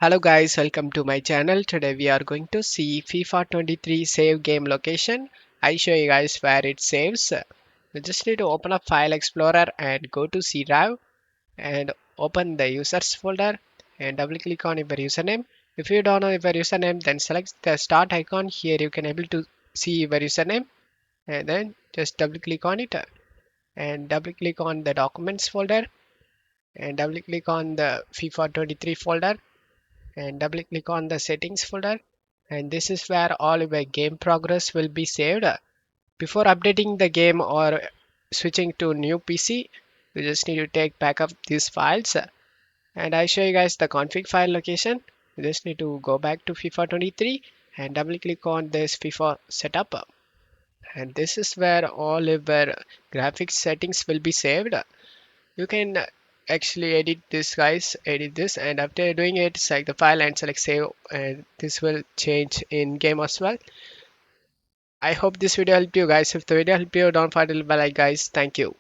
Hello guys, welcome to my channel. Today we are going to see FIFA 23 save game location. I show you guys where it saves. You just need to open up File Explorer and go to C drive and open the users folder and double click on your username. If you don't know your username, then select the start icon. Here you can able to see your username and then just double click on it and double click on the documents folder and double click on the FIFA 23 folder and double click on the settings folder, and this is where all your game progress will be saved. Before updating the game or switching to new PC, you just need to take backup these files, and I show you guys the config file location. You just need to go back to FIFA 23 and double click on this FIFA setup, and this is where all your graphics settings will be saved. You can actually edit this, guys, edit this, and after doing it, select the file and select save, and this will change in game as well. I hope this video helped you guys. If the video helped you, don't forget to like, guys. Thank you.